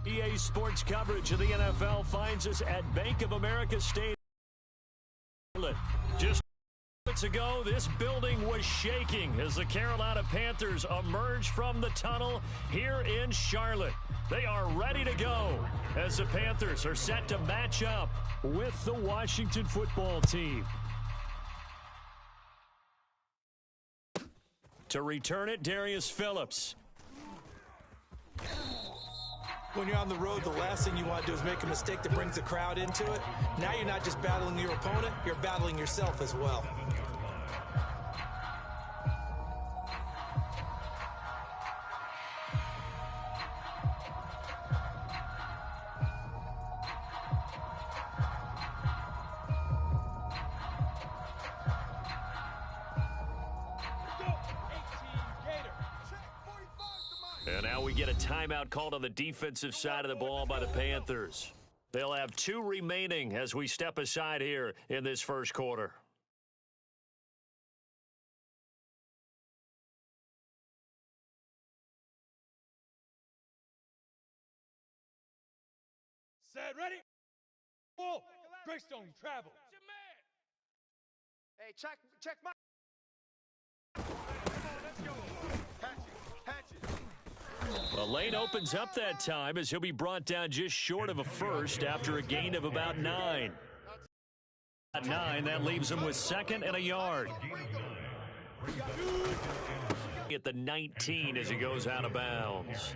EA Sports coverage of the NFL finds us at Bank of America Stadium. Just minutes ago, this building was shaking as the Carolina Panthers emerge from the tunnel here in Charlotte. They are ready to go as the Panthers are set to match up with the Washington football team. To return it, Darius Phillips. When you're on the road, the last thing you want to do is make a mistake that brings the crowd into it. Now you're not just battling your opponent, you're battling yourself as well. And now we get a timeout called on the defensive side of the ball by the Panthers. They'll have 2 remaining as we step aside here in this first quarter. Set, ready? Full. Greystone, travel. Hey, check my. The lane opens up that time as he'll be brought down just short of a first after a gain of about 9. At 9, that leaves him with 2nd and a yard. At the 19 as he goes out of bounds.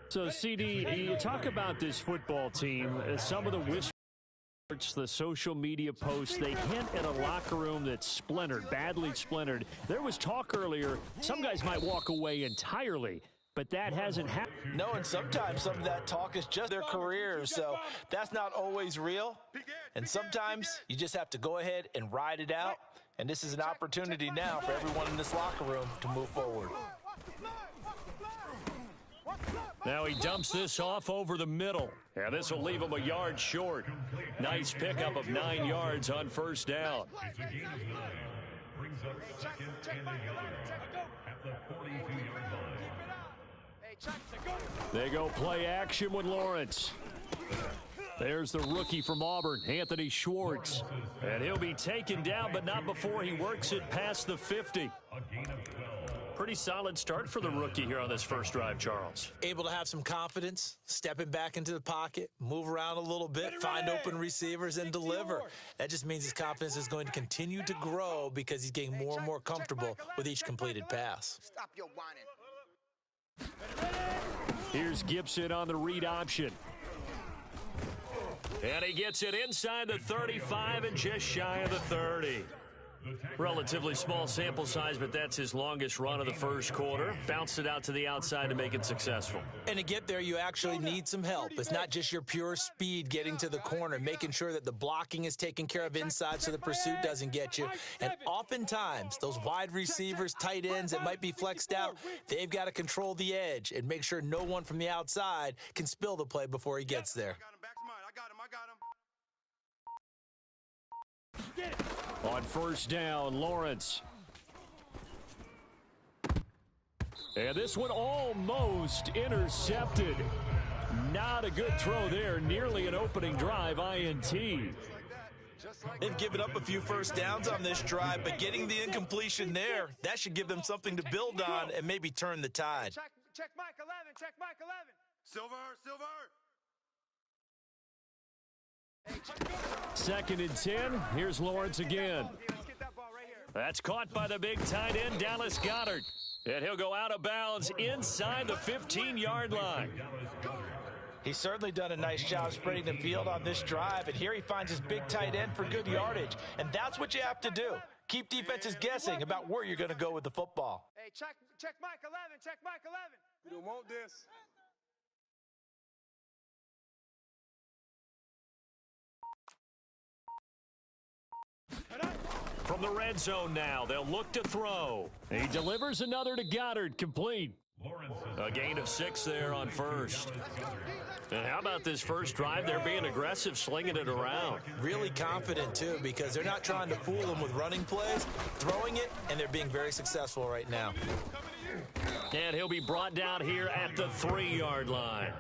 So, CD, you talk about this football team, some of the whispers, the social media posts, they hint at a locker room that's splintered, badly splintered. There was talk earlier, some guys might walk away entirely. But that hasn't happened. No, and sometimes some of that talk is just their careers, so that's not always real. And sometimes you just have to go ahead and ride it out. And this is an opportunity now for everyone in this locker room to move forward. Now he dumps this off over the middle. And this will leave him a yard short. Nice pickup of 9 yards on first down. Brings up 2nd and 11 at the 42-yard line. They go play action with Lawrence. There's the rookie from Auburn, Anthony Schwartz. And he'll be taken down, but not before he works it past the 50. Pretty solid start for the rookie here on this first drive, Charles. Able to have some confidence, stepping back into the pocket, move around a little bit, find open receivers, and deliver. That just means his confidence is going to continue to grow because he's getting more and more comfortable with each completed pass. Stop your whining. Here's Gibson on the read option. And he gets it inside the 35 and just shy of the 30. Relatively small sample size, but that's his longest run of the first quarter. Bounced it out to the outside to make it successful. And to get there, you actually need some help. It's not just your pure speed getting to the corner, making sure that the blocking is taken care of inside so the pursuit doesn't get you. And oftentimes, those wide receivers, tight ends that might be flexed out, they've got to control the edge and make sure no one from the outside can spill the play before he gets there. On first down, Lawrence. And this one almost intercepted. Not a good throw there. Nearly an opening drive INT. They've given up a few first downs on this drive, but getting the incompletion there, that should give them something to build on and maybe turn the tide. Check Mike 11. Check Mike 11. Silver. 2nd and 10. Here's Lawrence again. That's caught by the big tight end, Dallas Goedert. And he'll go out of bounds inside the 15-yard line. He's certainly done a nice job spreading the field on this drive, and here he finds his big tight end for good yardage. And that's what you have to do. Keep defenses guessing about where you're going to go with the football. Hey, check Mike 11. Check Mike 11. We don't want this. From the red zone now, they'll look to throw. He delivers another to Goddard, complete. A gain of 6 there on first. And how about this first drive? They're being aggressive, slinging it around. Really confident, too, because they're not trying to fool them with running plays, throwing it, and they're being very successful right now. And he'll be brought down here at the 3-yard line.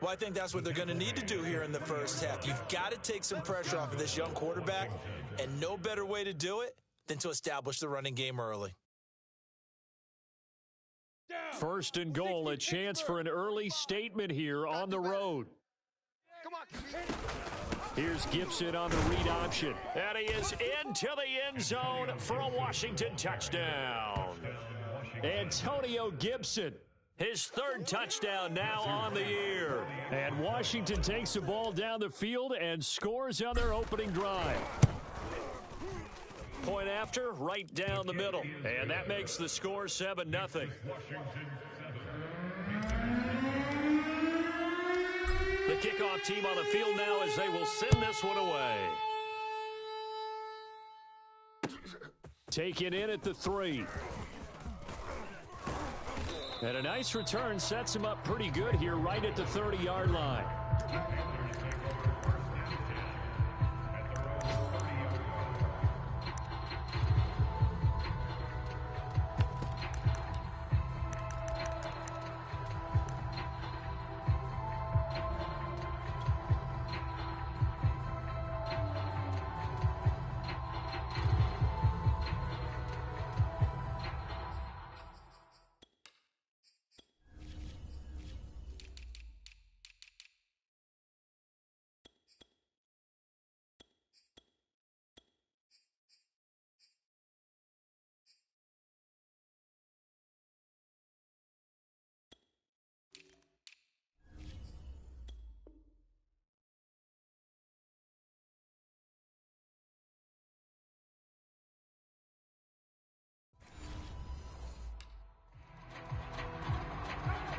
Well, I think that's what they're going to need to do here in the first half. You've got to take some pressure off of this young quarterback, and no better way to do it than to establish the running game early. First and goal, a chance for an early statement here on the road. Come on, Here's Gibson on the read option. And he is into the end zone for a Washington touchdown. Antonio Gibson, his third touchdown now on the year. And Washington takes the ball down the field and scores on their opening drive. Point after, right down the middle. And that makes the score 7-0. The kickoff team on the field now as they will send this one away. Taken in at the 3. And a nice return sets him up pretty good here right at the 30-yard line.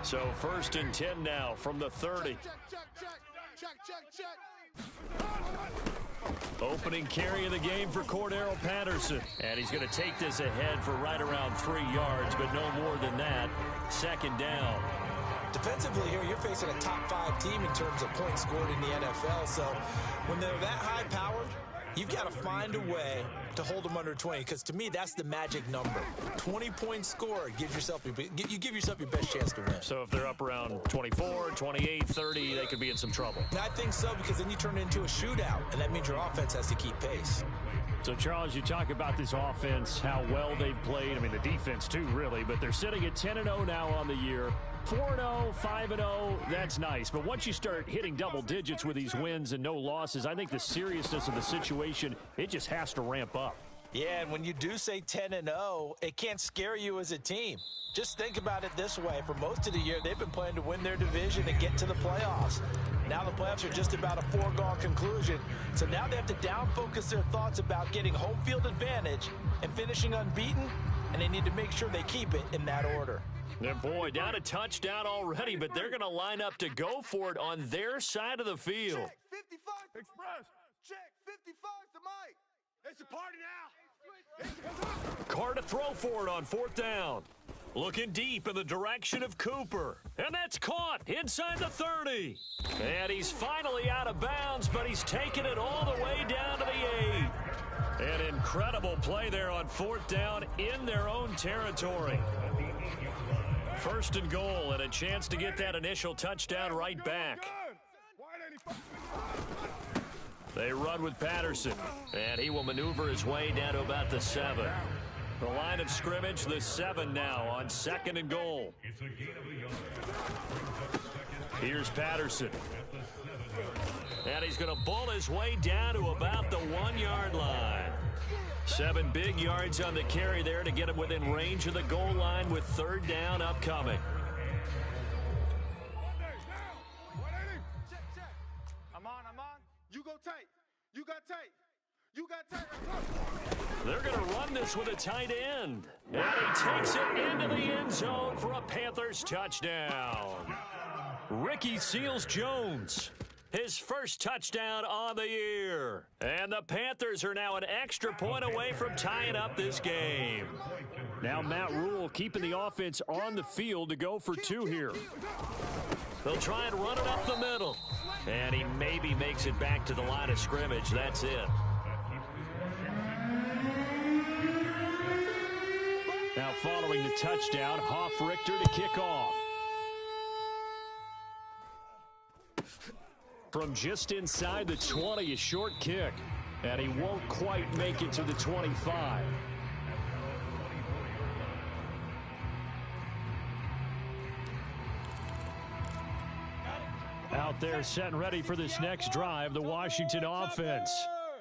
So 1st and 10 now from the 30. Opening carry of the game for Cordero Patterson. And he's going to take this ahead for right around 3 yards, but no more than that. 2nd down. Defensively here, you're facing a top 5 team in terms of points scored in the NFL. So when they're that high-powered, you've got to find a way to hold them under 20, because to me, that's the magic number. 20 points scored, you give yourself your best chance to win. So if they're up around 24, 28, 30, they could be in some trouble. And I think so, because then you turn it into a shootout, and that means your offense has to keep pace. So, Charles, you talk about this offense, how well they've played. I mean, the defense, too, really. But they're sitting at 10-0 now on the year. 4-0, 5-0, that's nice. But once you start hitting double digits with these wins and no losses, I think the seriousness of the situation, it just has to ramp up. Yeah, and when you do say 10-0, it can't scare you as a team. Just think about it this way. For most of the year, they've been playing to win their division and get to the playoffs. Now the playoffs are just about a foregone conclusion. So now they have to down-focus their thoughts about getting home field advantage and finishing unbeaten, and they need to make sure they keep it in that order. And boy, down a touchdown already, but they're going to line up to go for it on their side of the field. Check 55 Express. Check 55 to Mike. It's a party now. Carr to throw for it on 4th down. Looking deep in the direction of Cooper. And that's caught inside the 30. And he's finally out of bounds, but he's taken it all the way down to the 8. An incredible play there on 4th down in their own territory. 1st and goal, and a chance to get that initial touchdown right back. They run with Patterson, and he will maneuver his way down to about the 7. The line of scrimmage, the 7 now on 2nd and goal. Here's Patterson. And he's going to bull his way down to about the 1-yard line. 7 big yards on the carry there to get him within range of the goal line with 3rd down upcoming. I'm on. You go tight. You got tight. You got tight. They're going to run this with a tight end. And he takes it into the end zone for a Panthers touchdown. Ricky Seals-Jones, his first touchdown on the year. And the Panthers are now an extra point away from tying up this game. Now Matt Rule keeping the offense on the field to go for 2 here. They'll try and run it up the middle. And he maybe makes it back to the line of scrimmage. That's it. Now following the touchdown, Hoff-Richter to kick off. From just inside the 20, a short kick. And he won't quite make it to the 25. Out there set and ready for this next drive, the Washington offense.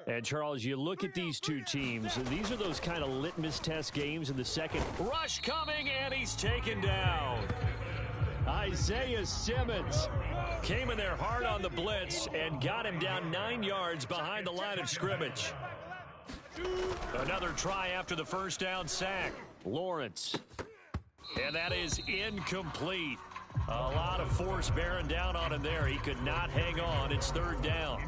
And, Charles, you look at these two teams, and these are those kind of litmus test games in the second. Rush coming, and he's taken down. Isaiah Simmons came in there hard on the blitz and got him down 9 yards behind the line of scrimmage. Another try after the first down sack. Lawrence. And that is incomplete. A lot of force bearing down on him there. He could not hang on. It's third down.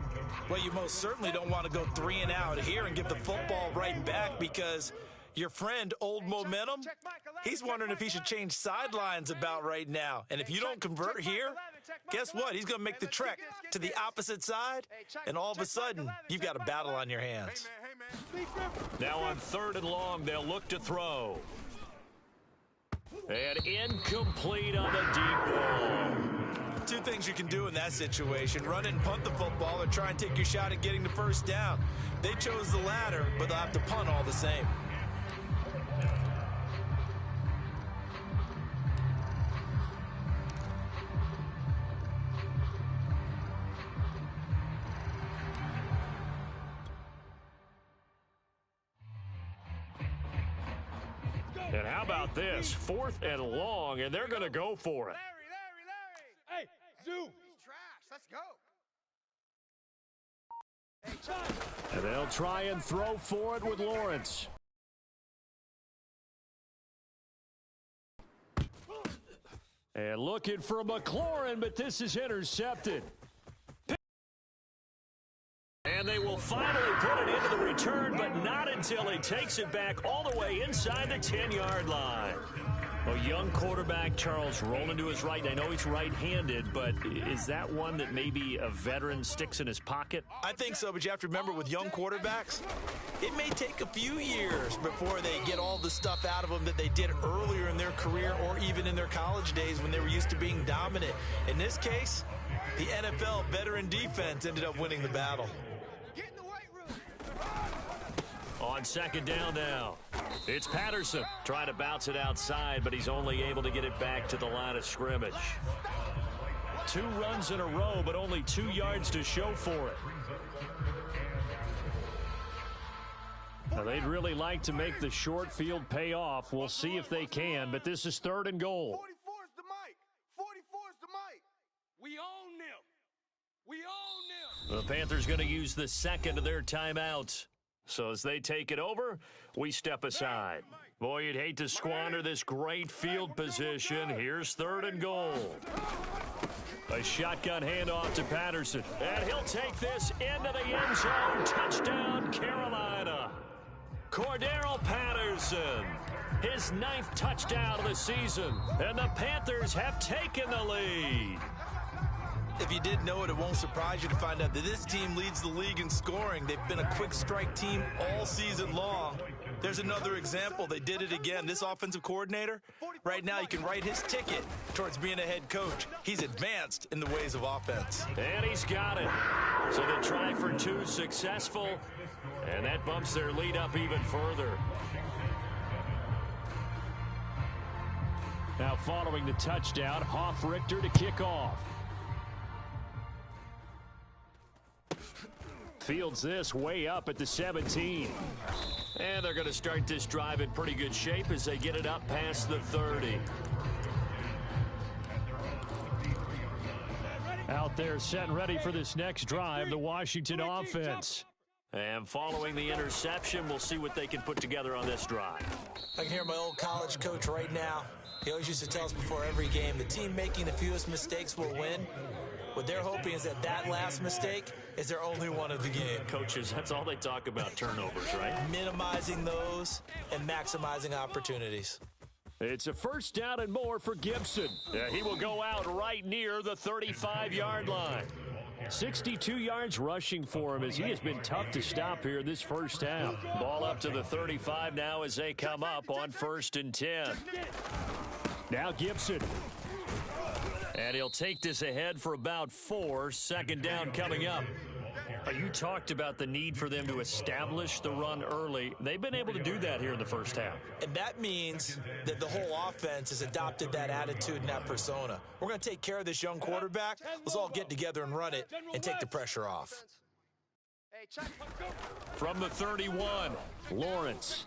Well, you most certainly don't want to go 3 and out here and give the football right back because your friend, Old Momentum, he's wondering if he should change sidelines about right now. And if you don't convert here, guess what? He's going to make the trek to the opposite side, and all of a sudden, you've got a battle on your hands. Now on 3rd and long, they'll look to throw. And incomplete on the deep ball. Two things you can do in that situation: run and punt the football, or try and take your shot at getting the first down. They chose the latter, but they'll have to punt all the same. And how about this? 4th and long, and they're going to go for it. Hey, Zoo. Trash. Let's go. And they'll try and throw for it with Lawrence. And looking for McLaurin, but this is intercepted. And they will finally put it into the return, but not until he takes it back all the way inside the 10-yard line. A young quarterback, Charles, rolling to his right. I know he's right-handed, but is that one that maybe a veteran sticks in his pocket? I think so, but you have to remember with young quarterbacks, it may take a few years before they get all the stuff out of them that they did earlier in their career or even in their college days when they were used to being dominant. In this case, the NFL veteran defense ended up winning the battle. On 2nd down now, it's Patterson trying to bounce it outside, but he's only able to get it back to the line of scrimmage. 2 runs in a row, but only 2 yards to show for it. Now, they'd really like to make the short field pay off. We'll see if they can, but this is 3rd and goal. 44's the mic. 44's the mic. We own them. We own them. The Panthers going to use the second of their timeouts. So as they take it over, we step aside. Boy, you'd hate to squander this great field position. Here's 3rd and goal. A shotgun handoff to Patterson. And he'll take this into the end zone. Touchdown, Carolina. Cordero Patterson. His 9th touchdown of the season. And the Panthers have taken the lead. If you didn't know it, it won't surprise you to find out that this team leads the league in scoring. They've been a quick strike team all season long. There's another example. They did it again. This offensive coordinator, right now, you can write his ticket towards being a head coach. He's advanced in the ways of offense. And he's got it. So the try for 2 successful, and that bumps their lead up even further. Now following the touchdown, Hoff-Richter to kick off. Fields this way up at the 17. And they're going to start this drive in pretty good shape as they get it up past the 30. Out there set and ready for this next drive, the Washington offense. And following the interception, we'll see what they can put together on this drive. I can hear my old college coach right now. He always used to tell us before every game, the team making the fewest mistakes will win. What they're hoping is that last mistake is their only one of the game. Coaches, that's all they talk about, turnovers, right? Minimizing those and maximizing opportunities. It's a 1st down and more for Gibson. He will go out right near the 35-yard line. 62 yards rushing for him as he has been tough to stop here this first half. Ball up to the 35 now as they come up on 1st and 10. Now Gibson. And he'll take this ahead for about 4. Second down coming up. You talked about the need for them to establish the run early. They've been able to do that here in the first half. And that means that the whole offense has adopted that attitude and that persona. We're going to take care of this young quarterback. Let's all get together and run it and take the pressure off. From the 31, Lawrence.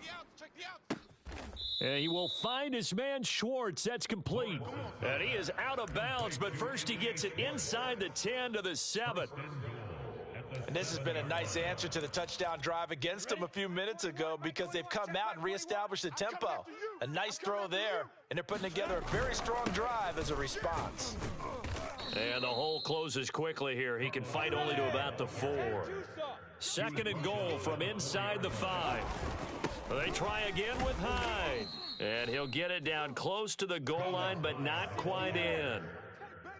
And he will find his man Schwartz. That's complete. And he is out of bounds, but first he gets it inside the 10 to the 7. And this has been a nice answer to the touchdown drive against them a few minutes ago because they've come out and reestablished the tempo. A nice throw there, and they're putting together a very strong drive as a response. And the hole closes quickly here. He can fight only to about the 4. Second and goal from inside the 5. They try again with Hyde. And he'll get it down close to the goal line, but not quite in.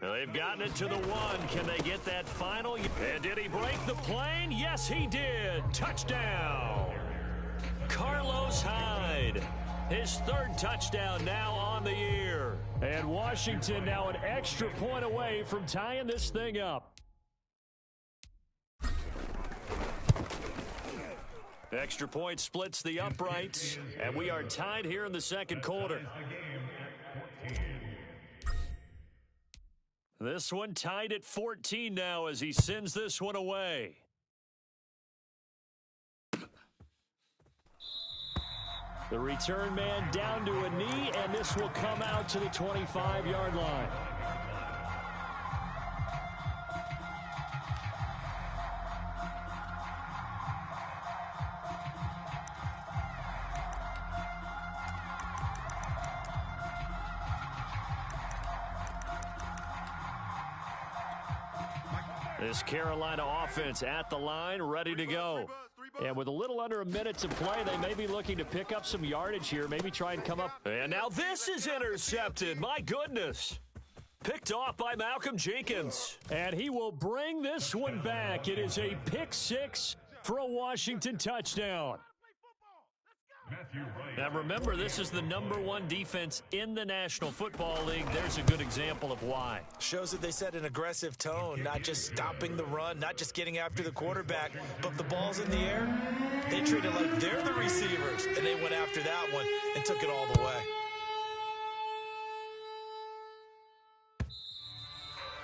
They've gotten it to the 1. Can they get that final? And did he break the plane? Yes, he did. Touchdown. Carlos Hyde. His 3rd touchdown now on the year. And Washington now an extra point away from tying this thing up. Extra point splits the uprights, and we are tied here in the second quarter. This one tied at 14 now as he sends this one away. The return man down to a knee, and this will come out to the 25-yard line. This Carolina offense at the line, ready to go. And with a little under a minute to play, they may be looking to pick up some yardage here, maybe try and come up. And now this is intercepted. My goodness. Picked off by Malcolm Jenkins. And he will bring this one back. It is a pick 6 for a Washington touchdown. Now remember, this is the #1 defense in the National Football League. There's a good example of why. Shows that they set an aggressive tone, not just stopping the run, not just getting after the quarterback, but if the ball's in the air, they treat it like they're the receivers, and they went after that one and took it all the way.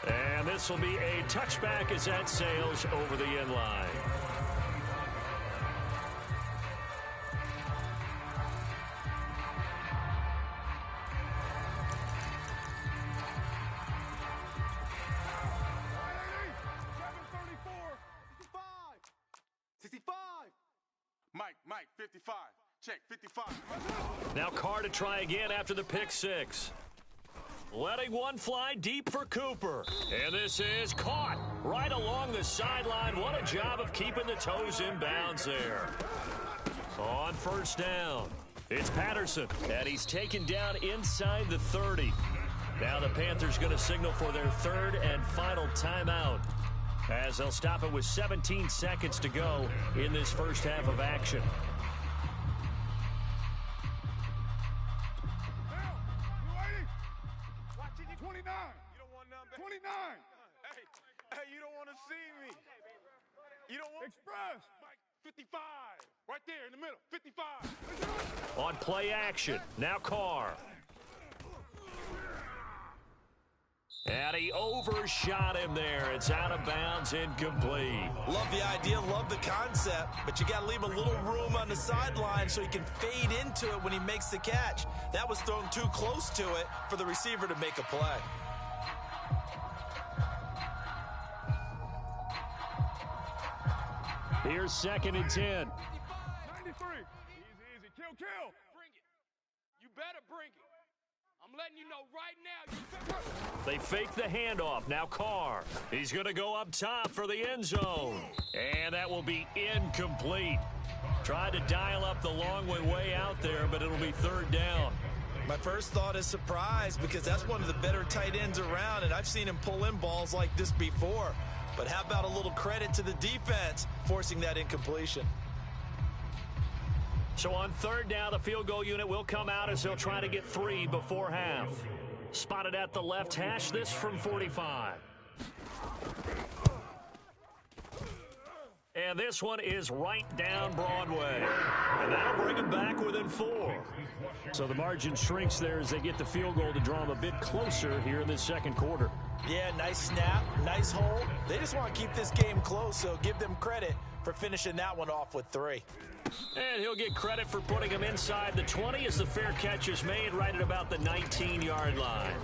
And this will be a touchback as that sails over the end line. Mike, 55. Check, 55. Now Carr to try again after the pick 6. Letting one fly deep for Cooper. And this is caught right along the sideline. What a job of keeping the toes in bounds there. On first down, it's Patterson. And he's taken down inside the 30. Now the Panthers going to signal for their 3rd and final timeout, as they'll stop it with 17 seconds to go in this first half of action. Watching you. 29. You don't want none back. 29. Hey, you don't want to see me. You don't want Express. Mike, 55. Right there in the middle. 55. On play action, now Carr. And he overshot him there. It's out of bounds, incomplete. Love the idea, love the concept, but you got to leave a little room on the sideline so he can fade into it when he makes the catch. That was thrown too close to it for the receiver to make a play. Here's 2nd and 10. 93. Easy. Kill. Bring it. You better bring it. I'm letting you know right now. They fake the handoff. Now Carr. He's going to go up top for the end zone. And that will be incomplete. Tried to dial up the long way out there, but it'll be 3rd down. My first thought is surprise, because that's one of the better tight ends around, and I've seen him pull in balls like this before. But how about a little credit to the defense forcing that incompletion? So on 3rd down, the field goal unit will come out as they'll try to get 3 before half. Spotted at the left hash, this from 45. And this one is right down Broadway. And that'll bring them back within 4. So the margin shrinks there as they get the field goal to draw them a bit closer here in this second quarter. Yeah, nice snap, nice hole. They just want to keep this game close, so give them credit for finishing that one off with 3. And he'll get credit for putting him inside the 20 as the fair catch is made right at about the 19-yard line.